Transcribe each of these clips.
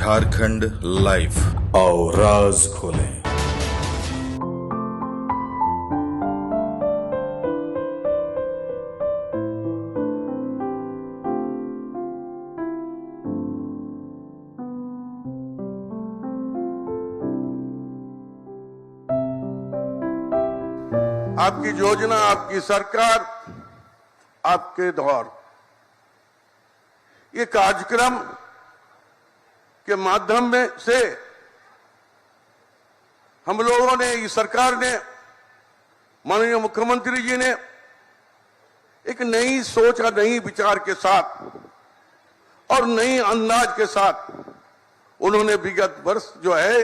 Jharkhand live आओ राज खोलें। आपकी योजना, आपकी सरकार, आपके दौर, ये कार्यक्रम के माध्यम में से हम लोगों ने, इस सरकार ने, माननीय मुख्यमंत्री जी ने एक नई सोच और नई विचार के साथ और नई अंदाज के साथ उन्होंने विगत वर्ष जो है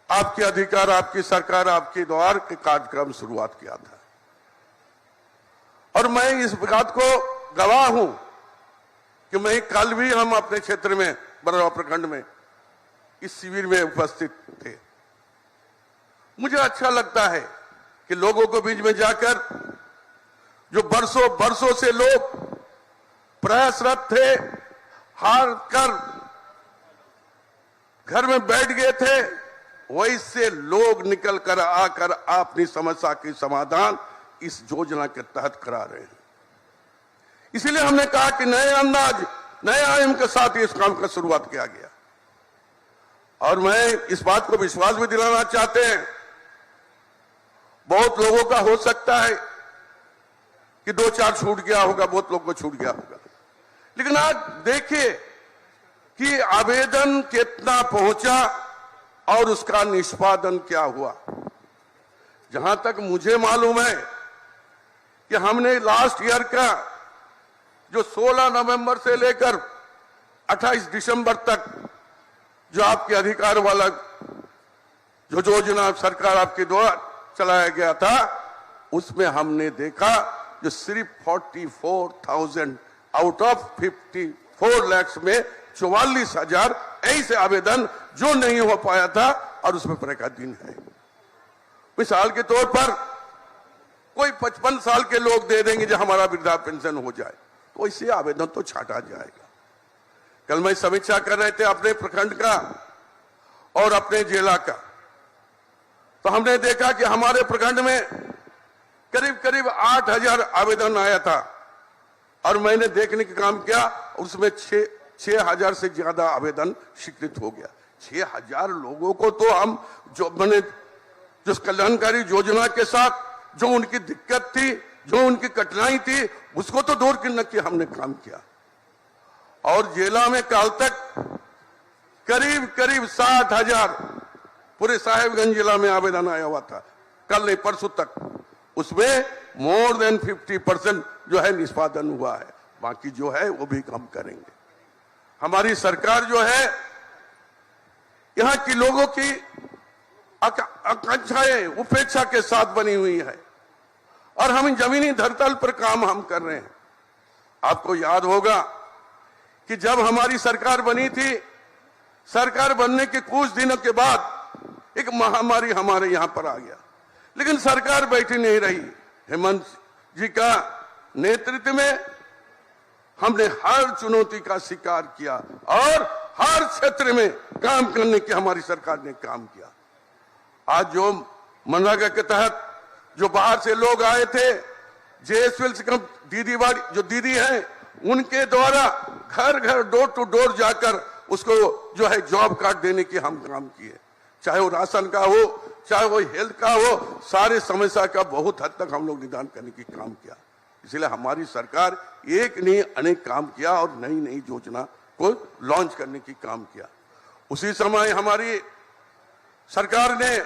आपके अधिकार, आपकी सरकार, आपके द्वार के कार्यक्रम शुरुआत किया था। और मैं इस बात को गवाह हूं कि मैं कल भी हम अपने क्षेत्र में, बरौदा प्रखंड में, इस शिविर में उपस्थित थे। मुझे अच्छा लगता है कि लोगों के बीच में जाकर, जो बरसों बरसों से लोग प्रयासरत थे, हार कर घर में बैठ गए थे, वैसे लोग निकल कर आकर अपनी समस्या की समाधान इस योजना के तहत करा रहे हैं। इसलिए हमने कहा कि नए अंदाज, नए आयाम के साथ इस काम का शुरुआत किया गया। और मैं इस बात को विश्वास भी दिलाना चाहते हैं, बहुत लोगों का हो सकता है कि 2-4 छूट गया होगा, बहुत लोगों को छूट गया होगा, लेकिन आज देखिए कि आवेदन कितना पहुंचा और उसका निष्पादन क्या हुआ। जहां तक मुझे मालूम है कि हमने लास्ट ईयर का जो 16 नवंबर से लेकर 28 दिसंबर तक जो आपके अधिकार वाला जो योजना सरकार आपके द्वारा चलाया गया था, उसमें हमने देखा जो सिर्फ 44,000 आउट ऑफ 54 लाख में 44,000 ऐसे आवेदन जो नहीं हो पाया था, और उसमें प्रका दिन है। मिसाल के तौर पर कोई 55 साल के लोग दे देंगे जो हमारा वृद्धा पेंशन हो जाए, तो इससे आवेदन तो छाटा जाएगा। कल मैं समीक्षा कर रहे थे अपने प्रखंड का और अपने जिला का, तो हमने देखा कि हमारे प्रखंड में करीब करीब 8,000 आवेदन आया था, और मैंने देखने का काम किया, उसमें 6,000 से ज्यादा आवेदन स्वीकृत हो गया। 6,000 लोगों को तो हम जो कल्याणकारी योजना के साथ जो उनकी दिक्कत थी, जो उनकी कठिनाई थी, उसको तो दूर करने की हमने काम किया। और जिला में कल तक करीब करीब 7,000 पूरे साहेबगंज जिला में आवेदन आया हुआ था, कल नहीं परसों तक। उसमें मोर देन 50% जो है निष्पादन हुआ है, बाकी जो है वो भी हम करेंगे। हमारी सरकार जो है यहां की लोगों की आकांक्षाएं उपेक्षा के साथ बनी हुई है, और हम जमीनी धरातल पर काम हम कर रहे हैं। आपको याद होगा कि जब हमारी सरकार बनी थी, सरकार बनने के कुछ दिनों के बाद एक महामारी हमारे यहां पर आ गया, लेकिन सरकार बैठी नहीं रही। हेमंत जी का नेतृत्व में हमने हर चुनौती का स्वीकार किया और हर क्षेत्र में काम करने की हमारी सरकार ने काम किया। आज जो मनरेगा के तहत जो बाहर से लोग आए थे, जेएसएल से कम जो दीदी हैं, उनके द्वारा घर घर डोर टू डोर जाकर उसको जो है जॉब कार्ड देने की हम काम किए। चाहे वो राशन का हो, चाहे वो हेल्थ का हो, सारे समस्या का बहुत हद तक हम लोग निदान करने की काम किया। इसलिए हमारी सरकार एक नहीं अनेक काम किया और नई नई योजना को लॉन्च करने की काम किया। उसी समय हमारी सरकार ने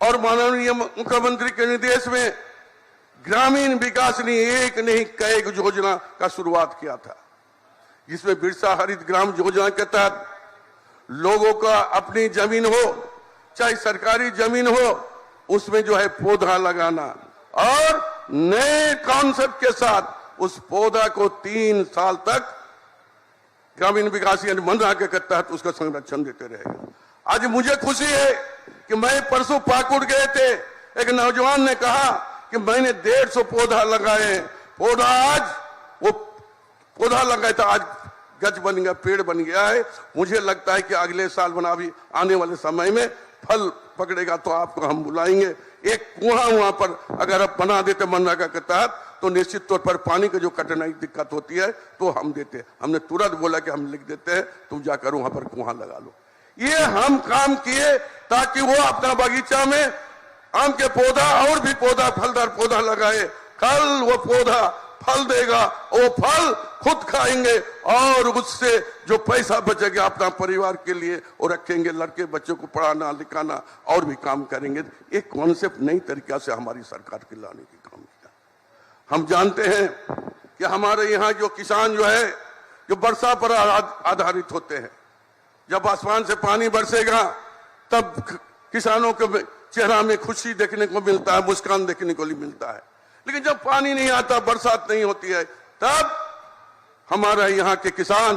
और माननीय मुख्यमंत्री के निर्देश में ग्रामीण विकास ने एक नहीं कई योजना का शुरुआत किया था, जिसमें बिरसा हरित ग्राम योजना के तहत लोगों का अपनी जमीन हो, चाहे सरकारी जमीन हो, उसमें जो है पौधा लगाना और नए कॉन्सेप्ट के साथ उस पौधा को 3 साल तक ग्रामीण विकास यानी मनरेगा के तहत उसका संरक्षण देते रहेगा। आज मुझे खुशी है कि मैं परसों पाकुड़ गए थे, एक नौजवान ने कहा कि मैंने 150 पौधा लगाए। पौधा आज वो पौधा लगाया था, आज गज बन गया, पेड़ बन गया है। मुझे लगता है कि अगले साल बना भी आने वाले समय में फल पकड़ेगा तो आपको हम बुलाएंगे। एक कुआं वहां पर अगर आप बना देते मनरेगा के तहत तो निश्चित तौर पर पानी की जो कठिनाई दिक्कत होती है तो हम देते। हमने तुरंत बोला कि हम लिख देते हैं, तुम जाकर वहां पर कुआं लगा लो। ये हम काम किए ताकि वो अपना बगीचा में आम के पौधा और भी पौधा, फलदार पौधा लगाए। कल वो पौधा फल देगा, वो फल खुद खाएंगे और उससे जो पैसा बचेगा अपना परिवार के लिए वो रखेंगे, लड़के बच्चों को पढ़ाना लिखाना और भी काम करेंगे। एक कॉन्सेप्ट नई तरीका से हमारी सरकार के लाने की काम किया। हम जानते हैं कि हमारे यहाँ जो किसान जो है जो वर्षा पर आधारित होते हैं, जब आसमान से पानी बरसेगा तब किसानों के चेहरा में खुशी देखने को मिलता है, मुस्कान देखने को मिलता है। लेकिन जब पानी नहीं आता, बरसात नहीं होती है, तब हमारे यहाँ के किसान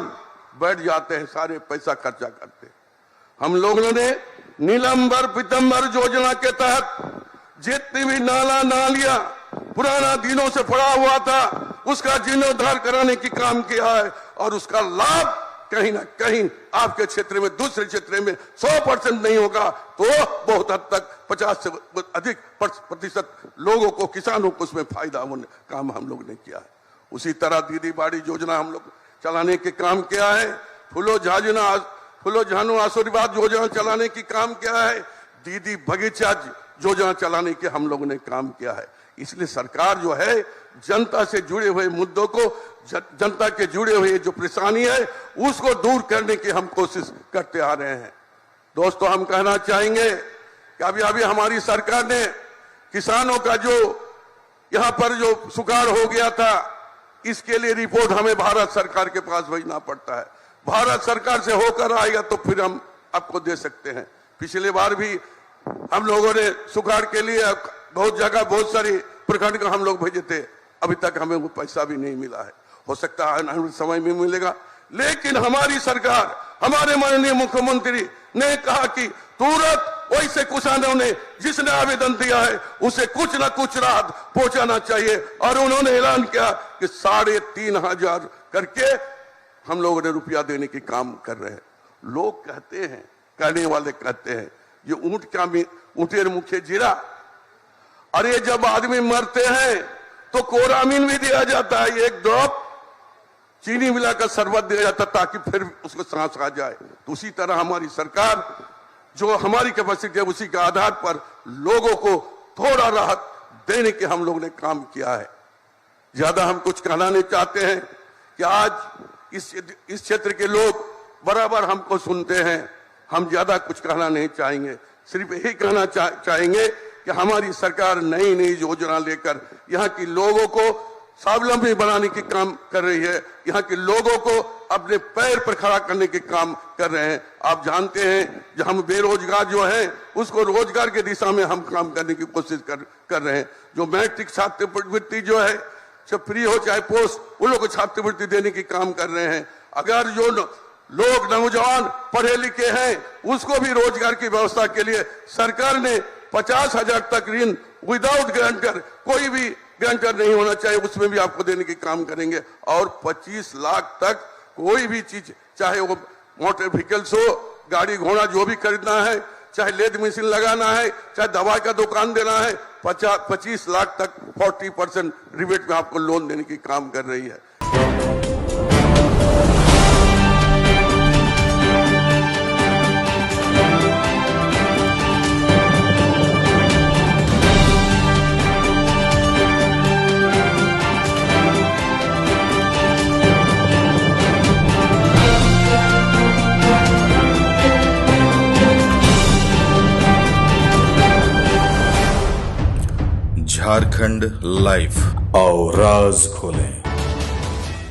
बैठ जाते हैं, सारे पैसा खर्चा करते हैं। हम लोगों ने नीलंबर पीतंबर योजना के तहत जितनी भी नाला नालियां पुराना दिनों से पड़ा हुआ था उसका जीर्णोद्धार कराने की काम किया है और उसका लाभ कहीं ना कहीं आपके क्षेत्र में, दूसरे क्षेत्र में 100% नहीं होगा तो बहुत हद तक 50 से अधिक प्रतिशत लोगों को, किसानों को उसमें फायदा होने काम हम लोग ने किया है। उसी तरह दीदी बाड़ी योजना हम लोग चलाने के काम किया है। फूलो झानो आशीर्वाद योजना चलाने की काम किया है। दीदी बगीचा योजना चलाने के हम लोगों ने काम किया है। इसलिए सरकार जो है जनता से जुड़े हुए मुद्दों को, जनता के जुड़े हुए जो परेशानी है उसको दूर करने की हम कोशिश करते आ रहे हैं। दोस्तों, हम कहना चाहेंगे कि अभी हमारी सरकार ने किसानों का जो यहाँ पर जो सुखाड़ हो गया था, इसके लिए रिपोर्ट हमें भारत सरकार के पास भेजना पड़ता है। भारत सरकार से होकर आएगा तो फिर हम आपको दे सकते हैं। पिछले बार भी हम लोगों ने सुखाड़ के लिए बहुत जगह, बहुत सारी प्रखंड का हम लोग भेजे थे, अभी तक हमें वो पैसा भी नहीं मिला है। हो सकता है आने वाले समय में मिलेगा। लेकिन हमारी सरकार, हमारे माननीय मुख्यमंत्री ने कहा कि तुरंत वैसे किसानों ने जिसने आवेदन दिया है उसे कुछ ना कुछ राहत पहुंचाना चाहिए और उन्होंने ऐलान किया कि 3,500 करके हम लोगों ने रुपया देने की काम कर रहे हैं। लोग कहते हैं, कहने वाले कहते हैं, ये ऊँटेर मुखे जीरा, अरे जब आदमी मरते हैं तो कोरामीन भी दिया जाता है, एक ड्रॉप चीनी मिलाकर शरबत दिया जाता ताकि फिर उसको सांस आ जाए। तो उसी तरह हमारी सरकार जो हमारी कैपेसिटी है उसी के आधार पर लोगों को थोड़ा राहत देने के हम लोग ने काम किया है। ज्यादा हम कुछ कहना नहीं चाहते हैं कि आज इस क्षेत्र के लोग बराबर हमको सुनते हैं। हम ज्यादा कुछ कहना नहीं चाहेंगे, सिर्फ यही कहना चाहेंगे कि हमारी सरकार नई नई योजना लेकर यहाँ के लोगों को स्वावलंबी बनाने की काम कर रही है, यहाँ के लोगों को अपने पैर पर खड़ा करने के काम कर रहे हैं। आप जानते हैं जो हम बेरोजगार जो हैं उसको रोजगार के दिशा में हम काम करने की कोशिश कर रहे हैं। जो मैट्रिक छात्रवृत्ति जो है जब फ्री हो चाहे पोस्ट, उन लोगों को छात्रवृत्ति देने की काम कर रहे हैं। अगर जो लोग नौजवान पढ़े लिखे हैं उसको भी रोजगार की व्यवस्था के लिए सरकार ने 50,000 तक ऋण विदाउट गारंटर, कोई भी गारंटर नहीं होना चाहिए, उसमें भी आपको देने की काम करेंगे। और 25 लाख तक कोई भी चीज, चाहे वो मोटर व्हीकल्स हो, गाड़ी घोड़ा जो भी खरीदना है, चाहे लेद मशीन लगाना है, चाहे दवा का दुकान देना है, 25 लाख तक 40% रिबेट में आपको लोन देने की काम कर रही है। झारखंड लाइव, और राज खोलें।